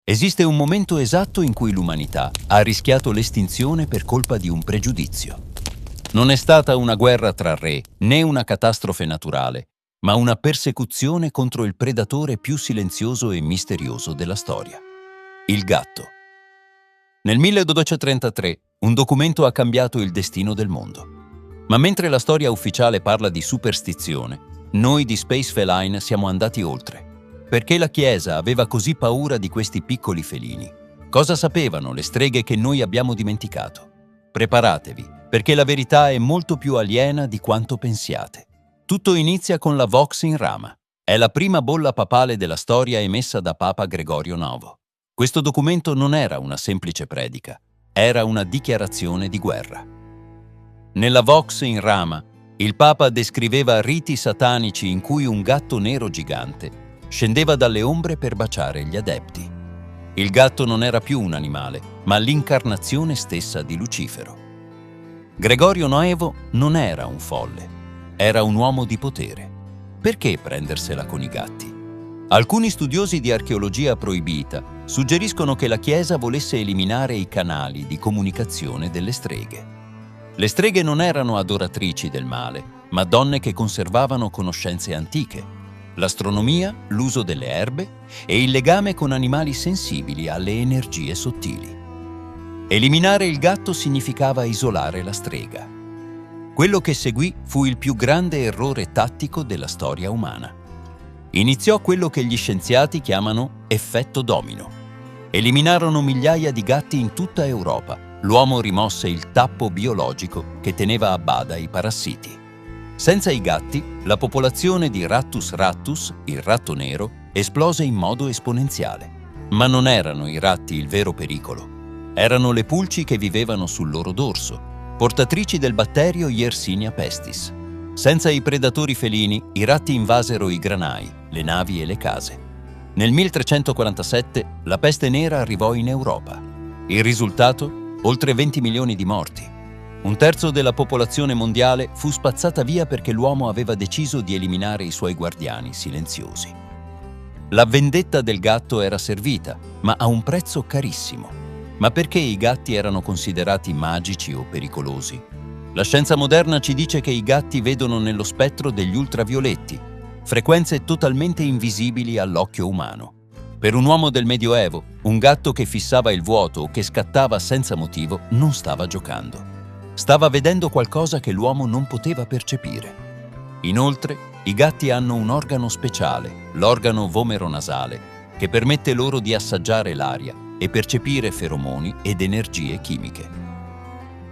Esiste un momento esatto in cui l'umanità ha rischiato l'estinzione per colpa di un pregiudizio. Non è stata una guerra tra re, né una catastrofe naturale, ma una persecuzione contro il predatore più silenzioso e misterioso della storia: il gatto. Nel 1233 un documento ha cambiato il destino del mondo. Ma mentre la storia ufficiale parla di superstizione, noi di Space Feline siamo andati oltre. Perché la Chiesa aveva così paura di questi piccoli felini? Cosa sapevano le streghe che noi abbiamo dimenticato? Preparatevi, perché la verità è molto più aliena di quanto pensiate. Tutto inizia con la Vox in Rama. È la prima bolla papale della storia emessa da Papa Gregorio IX. Questo documento non era una semplice predica, era una dichiarazione di guerra. Nella Vox in Rama, il Papa descriveva riti satanici in cui un gatto nero gigante scendeva dalle ombre per baciare gli adepti. Il gatto non era più un animale, ma l'incarnazione stessa di Lucifero. Gregorio IX non era un folle, era un uomo di potere. Perché prendersela con i gatti? Alcuni studiosi di archeologia proibita suggeriscono che la Chiesa volesse eliminare i canali di comunicazione delle streghe. Le streghe non erano adoratrici del male, ma donne che conservavano conoscenze antiche: l'astronomia, l'uso delle erbe e il legame con animali sensibili alle energie sottili. Eliminare il gatto significava isolare la strega. Quello che seguì fu il più grande errore tattico della storia umana. Iniziò quello che gli scienziati chiamano effetto domino. Eliminarono migliaia di gatti in tutta Europa. L'uomo rimosse il tappo biologico che teneva a bada i parassiti. Senza i gatti, la popolazione di Rattus rattus, il ratto nero, esplose in modo esponenziale. Ma non erano i ratti il vero pericolo. Erano le pulci che vivevano sul loro dorso, portatrici del batterio Yersinia pestis. Senza i predatori felini, i ratti invasero i granai, le navi e le case. Nel 1347 la peste nera arrivò in Europa. Il risultato? Oltre 20 milioni di morti. Un terzo della popolazione mondiale fu spazzata via perché l'uomo aveva deciso di eliminare i suoi guardiani silenziosi. La vendetta del gatto era servita, ma a un prezzo carissimo. Ma perché i gatti erano considerati magici o pericolosi? La scienza moderna ci dice che i gatti vedono nello spettro degli ultravioletti, frequenze totalmente invisibili all'occhio umano. Per un uomo del Medioevo, un gatto che fissava il vuoto o che scattava senza motivo non stava giocando. Stava vedendo qualcosa che l'uomo non poteva percepire. Inoltre, i gatti hanno un organo speciale, l'organo vomeronasale, che permette loro di assaggiare l'aria e percepire feromoni ed energie chimiche.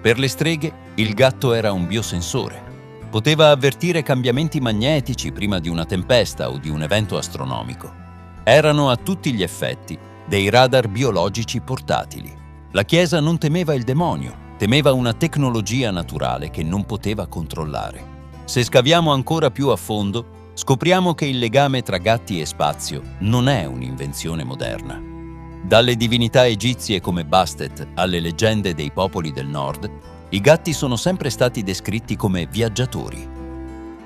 Per le streghe, il gatto era un biosensore. Poteva avvertire cambiamenti magnetici prima di una tempesta o di un evento astronomico. Erano a tutti gli effetti dei radar biologici portatili. La Chiesa non temeva il demonio, temeva una tecnologia naturale che non poteva controllare. Se scaviamo ancora più a fondo, scopriamo che il legame tra gatti e spazio non è un'invenzione moderna. Dalle divinità egizie come Bastet alle leggende dei popoli del nord, i gatti sono sempre stati descritti come viaggiatori.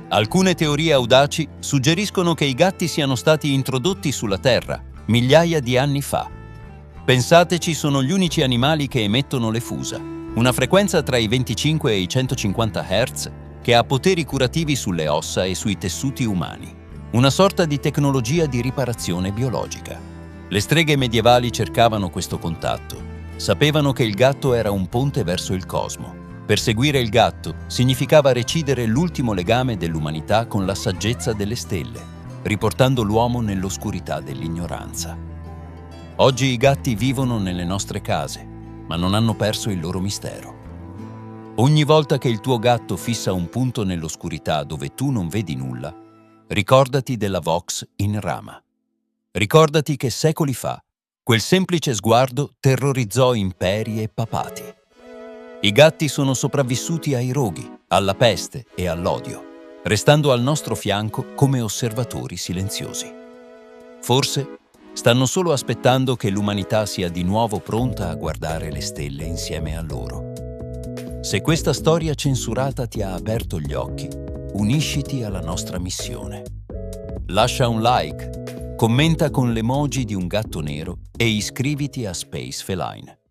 Alcune teorie audaci suggeriscono che i gatti siano stati introdotti sulla Terra migliaia di anni fa. Pensateci, sono gli unici animali che emettono le fusa, una frequenza tra i 25 e i 150 Hz che ha poteri curativi sulle ossa e sui tessuti umani, una sorta di tecnologia di riparazione biologica. Le streghe medievali cercavano questo contatto. Sapevano che il gatto era un ponte verso il cosmo. Perseguire il gatto significava recidere l'ultimo legame dell'umanità con la saggezza delle stelle, riportando l'uomo nell'oscurità dell'ignoranza. Oggi i gatti vivono nelle nostre case, ma non hanno perso il loro mistero. Ogni volta che il tuo gatto fissa un punto nell'oscurità dove tu non vedi nulla, ricordati della Vox in Rama. Ricordati che secoli fa quel semplice sguardo terrorizzò imperi e papati. I gatti sono sopravvissuti ai roghi, alla peste e all'odio, restando al nostro fianco come osservatori silenziosi. Forse stanno solo aspettando che l'umanità sia di nuovo pronta a guardare le stelle insieme a loro. Se questa storia censurata ti ha aperto gli occhi, unisciti alla nostra missione. Lascia un like, Commenta con l'emoji di un gatto nero e iscriviti a Space Feline.